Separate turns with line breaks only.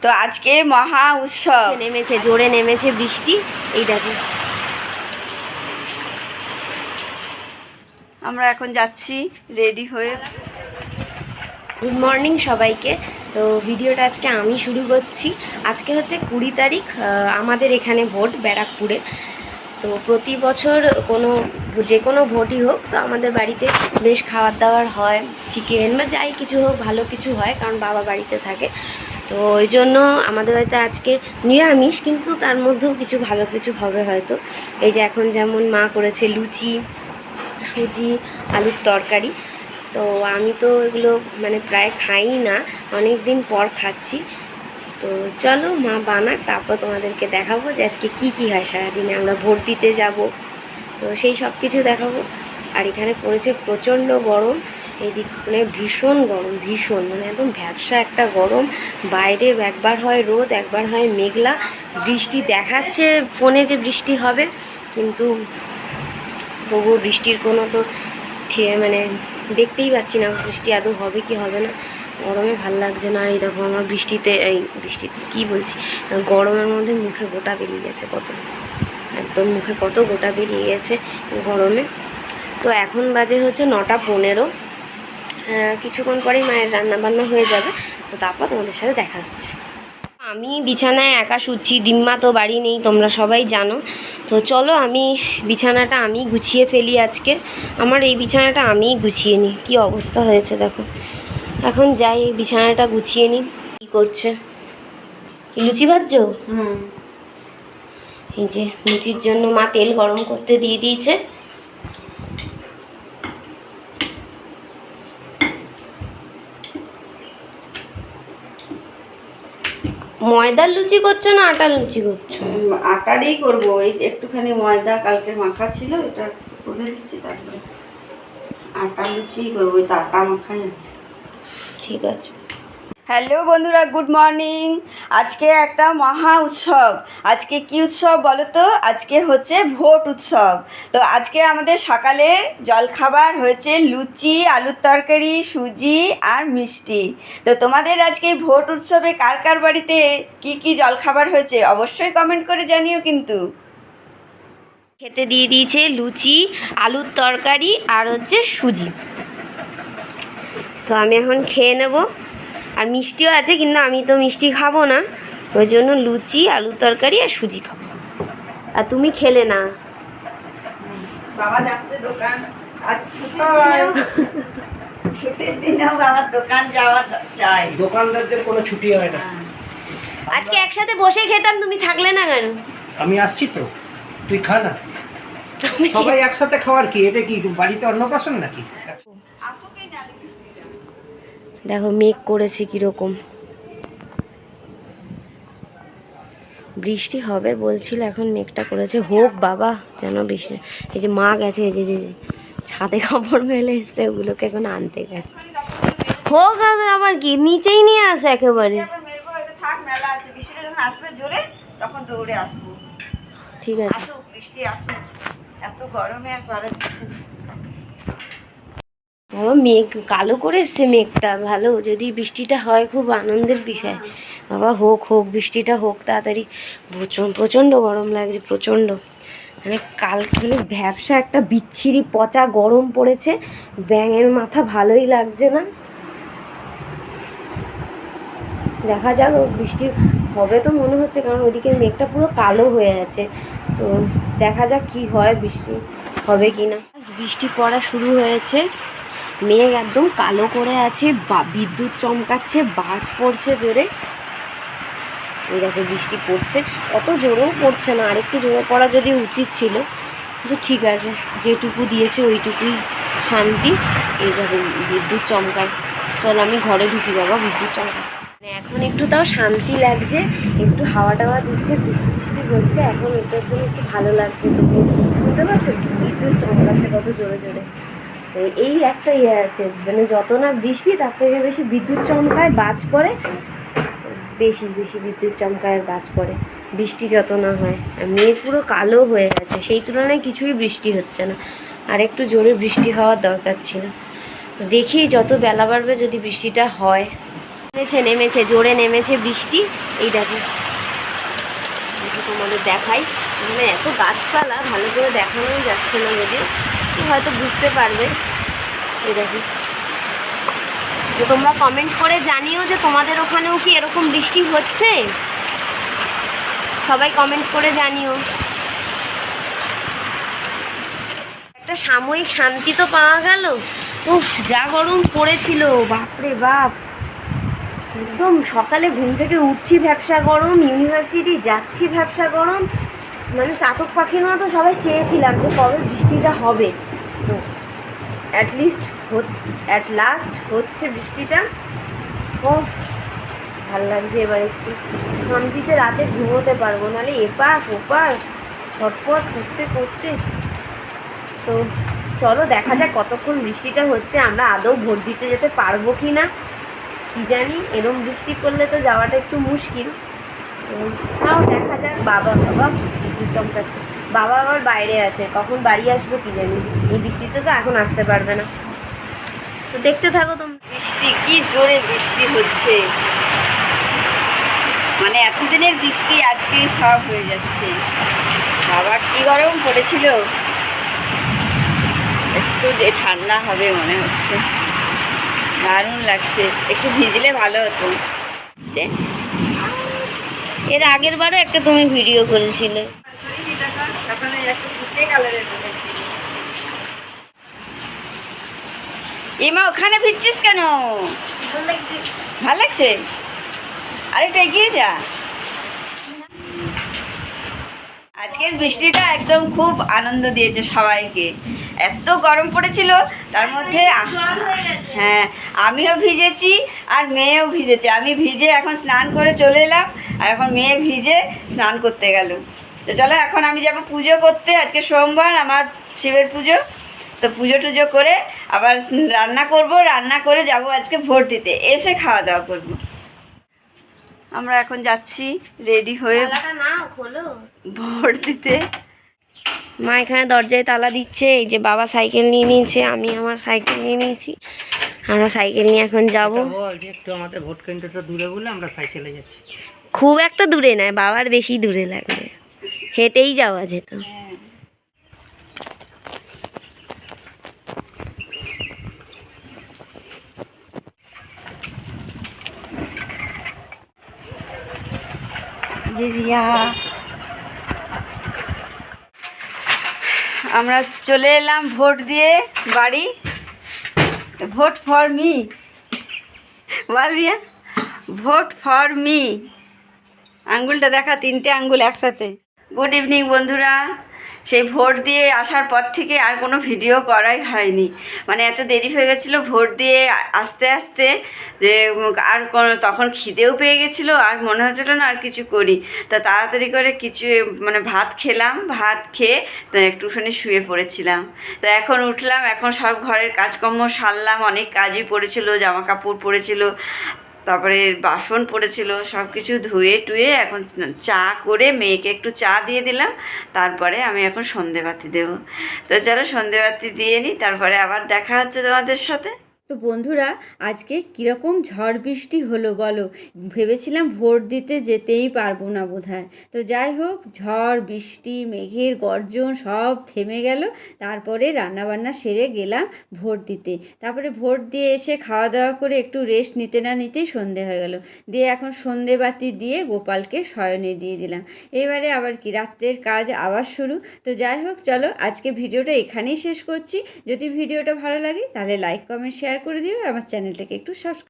তো আজকে মহা উৎসব
নেমেছে, জোরে নেমেছে বৃষ্টি। এই দেখো
আমরা এখন যাচ্ছি রেডি হয়ে।
গুড মর্নিং সবাইকে। তো ভিডিওটা আজকে আমি শুরু করছি। আজকে হচ্ছে 20 তারিখ। আমাদের এখানে ভোট ব্যারাকপুরে। তো প্রতি বছর যে কোনো ভোটই হোক, তো আমাদের বাড়িতে বেশ খাবার দাবার হয়, চিকেন বা যাই কিছু হোক, ভালো কিছু হয়, কারণ বাবা বাড়িতে থাকে। তো ওই জন্য আমাদের বাড়িতে আজকে নিরামিষ, কিন্তু তার মধ্যেও কিছু ভালো কিছু হবে হয়তো। এই যে এখন যেমন মা করেছে লুচি, সুজি, আলুর তরকারি। তো আমি তো এগুলো মানে প্রায় খাই না, অনেক দিন পর খাচ্ছি। তো চলো মা বানাক, তারপর তোমাদেরকে দেখাবো যে আজকে কী কী হয় সারাদিনে। আমরা ভোট দিতে যাব, তো সেই সব কিছু দেখাবো। আর এখানে পড়েছে প্রচণ্ড গরম, এদিক মানে ভীষণ গরম, ভীষণ মানে একদম ভ্যাপসা একটা গরম। বাইরে একবার হয় রোদ, একবার হয় মেঘলা, বৃষ্টি দেখাচ্ছে ফোনে যে বৃষ্টি হবে, কিন্তু তবুও বৃষ্টির কোনো তো মানে দেখতেই পাচ্ছি না বৃষ্টি আদৌ হবে কি হবে না। গরমে ভাল লাগছে না। আর এই দেখো আমার বৃষ্টিতে কী বলছি, গরমের মধ্যে মুখে গোটা বেরিয়ে গেছে, কত একদম মুখে কত গোটা বেরিয়ে গেছে গরমে। তো এখন বাজে হচ্ছে 9:15। কিছুক্ষণ পরেই মায়ের রান্নাবান্না হয়ে যাবে, তো তারপর তোমাদের সাথে দেখা হচ্ছে। আমি বিছানায় একা শুচ্ছি, দিম্মা তো বাড়ি নেই, তোমরা সবাই জানো। তো চলো আমি বিছানাটা আমি গুছিয়ে ফেলি আজকে। আমার এই বিছানাটা আমিই গুছিয়ে নিই, কী অবস্থা হয়েছে দেখো। এখন যাই এই বিছানাটা গুছিয়ে নিই। কী করছে? লুচি ভাজছো? এই যে লুচির জন্য মা তেল গরম করতে দিয়ে দিয়েছে। ময়দার লুচি করছো না আটার লুচি করছো?
আটারই করবো। এই একটুখানি ময়দা কালকে মাখা ছিল, এটা করে দিচ্ছি, তারপরে আটা লুচিই করবো। ওই তো আটা মাখাই আছে।
ঠিক আছে।
হ্যালো বন্ধুরা, গুড মর্নিং। আজকে একটা মহা উৎসব। আজকে কি উৎসব বলো তো? আজকে হচ্ছে ভোট উৎসব। তো আজকে আমাদের সকালে জলখাবার হয়েছে লুচি, আলুর তরকারি, সুজি আর মিষ্টি। তো তোমাদের আজকে ভোট উৎসবে কার কার বাড়িতে কি কি জলখাবার হয়েছে অবশ্যই কমেন্ট করে জানিও কিন্তু।
খেতে দিয়ে দিয়েছে লুচি, আলুর তরকারি আর হচ্ছে সুজি। তো আমি এখন খেয়ে নেব। আর মিষ্টিও আছে, কিন্তু আমি তো মিষ্টি খাবো না, ওই জন্য লুচি, আলুর তরকারি আর সুজি খাবো। আর তুমি খেলে না?
বাবা যাচ্ছে দোকান, আজ ছুটির দিনেও বাবার দোকান যাওয়া চাই।
দোকানদারদের কোনো ছুটি হয় না।
আজকে একসাথে বসে খেতাম, তুমি থাকলে না কেন?
আমি আসছি তো, তুই খা না। সবাই একসাথে খাওয়ার কি, এটা কি বাড়িতে অন্নপ্রাশন নাকি?
দেখো মেঘ করেছে কিরকম, বৃষ্টি হবে বলছিল, এখন মেঘটা করেছে। হোক বাবা, যেন বৃষ্টি। এই যে মা গেছে, এই যে ছাদে কাপড় মেলে এসছে, ওগুলোকে এখন আনতে গেছে। হোক, আবার কি নিচেই নিয়ে আসো একেবারে।
থাক, মেলা আছে, বৃষ্টিটা যখন আসবে জোরে তখন দৌড়ে আসবো।
ঠিক আছে,
আসুক বৃষ্টি আসুক, এত গরমে আর পারা যাচ্ছে না।
বাবা মেঘ কালো করে এসছে, মেঘটা ভালো, যদি বৃষ্টিটা হয় খুব আনন্দের বিষয়। বাবা হোক হোক, বৃষ্টিটা হোক তাড়াতাড়ি। প্রচণ্ড গরম লাগছে, প্রচণ্ড মানে কালকে মানে ভ্যাপসা একটা বিচ্ছিরি পচা গরম পড়েছে। ব্যাঙের মাথা ভালোই লাগছে না। দেখা যাক, বৃষ্টি হবে তো মনে হচ্ছে, কারণ ওদিকে মেঘটা পুরো কালো হয়ে আছে। তো দেখা যাক কি হয়, বৃষ্টি হবে কি না। বৃষ্টি পড়া শুরু হয়েছে, মেঘ একদম কালো করে আছে, বিদ্যুৎ চমকাচ্ছে, বাজ পড়ছে জোরে। এই দেখো বৃষ্টি পড়ছে, অত জোরেও পড়ছে না, আরেকটু জোরে পড়া যদি উচিত ছিল, কিন্তু ঠিক আছে, যেটুকু দিয়েছে ওইটুকুই শান্তি। এই দেখো বিদ্যুৎ চমকায়। চলো আমি ঘরে ঢুকি, বাবা বিদ্যুৎ চমকাচ্ছে। এখন একটু তাও শান্তি লাগছে, একটু হাওয়া টাওয়া দিচ্ছে, বৃষ্টি বৃষ্টি হচ্ছে, এখন এটার জন্য একটু ভালো লাগছে। তবু শুনতে পাচ্ছ বিদ্যুৎ চমকাচ্ছে কত জোরে জোরে। এই একটা আছে, মানে যত না বৃষ্টি তার থেকে বেশি বিদ্যুৎ চমকায়, বাজ পড়ে, বেশি বেশি বিদ্যুৎ চমকায়, বাজ পড়ে, বৃষ্টি যত না হয়। মেঘ পুরো কালো হয়ে গেছে, সেই তুলনায় কিছুই বৃষ্টি হচ্ছে না। আর একটু জোরে বৃষ্টি হওয়ার দরকার ছিল। দেখি যত বেলা বাড়বে যদি বৃষ্টিটা হয়। নেমেছে জোরে নেমেছে বৃষ্টি। এই দেখো তোমাদের দেখাই, মানে এত গাছপালা ভালো করে দেখানোই যাচ্ছে না, যদি হয়তো বুঝতে পারবে। এই দেখো, তো তোমরা কমেন্ট করে জানিও যে তোমাদের ওখানেও কি এরকম বৃষ্টি হচ্ছে, সবাই কমেন্ট করে জানিও। একটা সাময়িক শান্তি তো পাওয়া গেল। উফ, যা গরম পড়েছিল, বাপরে বাপ। একদম সকালে ঘুম থেকে উঠছি ভ্যাপসা গরম, ইউনিভার্সিটি যাচ্ছি ভ্যাপসা গরম, মানে চাতক পাখির মতো সবাই চেয়েছিলাম যে কবে বৃষ্টিটা হবে। তো অ্যাট লাস্ট হচ্ছে বৃষ্টিটা। ও ভাল লাগছে, এবার একটু শান্তিতে রাতে ঘুমোতে পারবো, নাহলে এপাশ ওপাশ ছটপট করতে করতে। তো চলো দেখা যাক কতক্ষণ বৃষ্টিটা হচ্ছে, আমরা আদৌ ভোট দিতে যেতে পারবো কি না কি জানি। এরম বৃষ্টি করলে তো যাওয়াটা একটু মুশকিল। তাও দেখা যাক। বাবা চমকাচ্ছে, বাবা আবার বাইরে আছে, কখন বাড়ি আসবো কি জানি। এই বৃষ্টিতে তো এখন আসতে পারবে না। তো দেখতে থাকো তোমরা।
বৃষ্টি কি জোরে বৃষ্টি হচ্ছে, মানে এতদিনের বৃষ্টি আজকে সব হয়ে যাচ্ছে। বাবা কি গরম পড়েছিল, একটু যে ঠান্ডা হবে মনে হচ্ছে, দারুণ লাগছে। একটু ভিজলে ভালো হতো।
এর আগের বারও একটা তুমি ভিডিও করেছিলে।
এমা ওখানে ভিজছিস কেন? ভাল লাগছে, আরেকটু এগিয়ে যা। আজকের বৃষ্টিটা একদম খুব আনন্দ দিয়েছে সবাইকে। এত গরম পড়েছিল, তার মধ্যে হ্যাঁ আমিও ভিজেছি আর মেয়েও ভিজেছে। আমি ভিজে এখন স্নান করে চলে এলাম, আর এখন মেয়ে ভিজে স্নান করতে গেল। তো চলো এখন আমি যাব পুজো করতে। আজকে সোমবার, আমার শিবের পুজো। তো পুজো টুজো করে আবার রান্না করব, রান্না করে যাব আজকে ভোট দিতে, এসে খাওয়া দাওয়া করব। আমরা এখন যাচ্ছি রেডি হয়ে ভোট দিতে।
মা এখানে দরজায় তালা দিচ্ছে। এই যে বাবা সাইকেল নিয়ে নিয়েছে, আমি আমার সাইকেল নিয়ে নিয়েছি। আমরা সাইকেল নিয়ে এখন যাব।
একটু আমাদের ভোট কেন্দ্রটা দূরে বলে আমরা সাইকেলে যাচ্ছি।
খুব একটা দূরে নয়, বাবার বেশি দূরে লাগবে, হেঁটেই যাওয়া যেত।
আমরা চলে এলাম ভোট দিয়ে বাড়ি। ভোট ফর মি, বল রিয়া, ভোট ফর মি। আঙ্গুলটা দেখা, 3টে আঙ্গুল একসাথে। গুড ইভিনিং বন্ধুরা। সেই ভোট দিয়ে আসার পর থেকে আর কোনো ভিডিও করাই হয়নি, মানে এত দেরি হয়ে গেছিলো ভোট দিয়ে আসতে আসতে, যে আর তখন খিদেও পেয়ে গেছিলো, আর মনে হচ্ছিলো না আর কিছু করি। তা তাড়াতাড়ি করে কিছু মানে ভাত খেলাম, ভাত খেয়ে একটুখানি শুয়ে পড়েছিলাম। তো এখন উঠলাম, এখন সব ঘরের কাজকর্ম সারলাম। অনেক কাজই পড়েছিল, জামা কাপড় পড়েছিল, তারপরে বাসন পড়েছিল, সব কিছু ধুয়ে টুয়ে এখন চা করে মেয়েকে একটু চা দিয়ে দিলাম। তারপরে আমি এখন সন্ধেবাতি দেবো। তো চলো সন্ধেবাতি দিয়ে নিই, তারপরে আবার দেখা হচ্ছে তোমাদের সাথে। তো বন্ধুরা, আজকে কীরকম ঝড় বৃষ্টি হলো বলো। ভেবেছিলাম ভোট দিতে যেতেই পারবো না বোধহয়। তো যাই হোক, ঝড় বৃষ্টি মেঘের গর্জন সব থেমে গেল। তারপরে রান্নাবান্না সেরে গেলাম ভোট দিতে। তারপরে ভোট দিয়ে এসে খাওয়া দাওয়া করে একটু রেস্ট নিতে না নিতেই সন্ধে হয়ে গেল। দিয়ে এখন সন্ধেবাতি দিয়ে গোপালকে শয়নে দিয়ে দিলাম। এবারে আবার কি রাত্রের কাজ আবার শুরু। তো যাই হোক, চলো আজকে ভিডিওটা এখানেই শেষ করছি। যদি ভিডিওটা ভালো লাগে তাহলে লাইক কমেন্ট শেয়ার করে দিও, আর আমার চ্যানেলটাকে একটু সাবস্ক্রাইব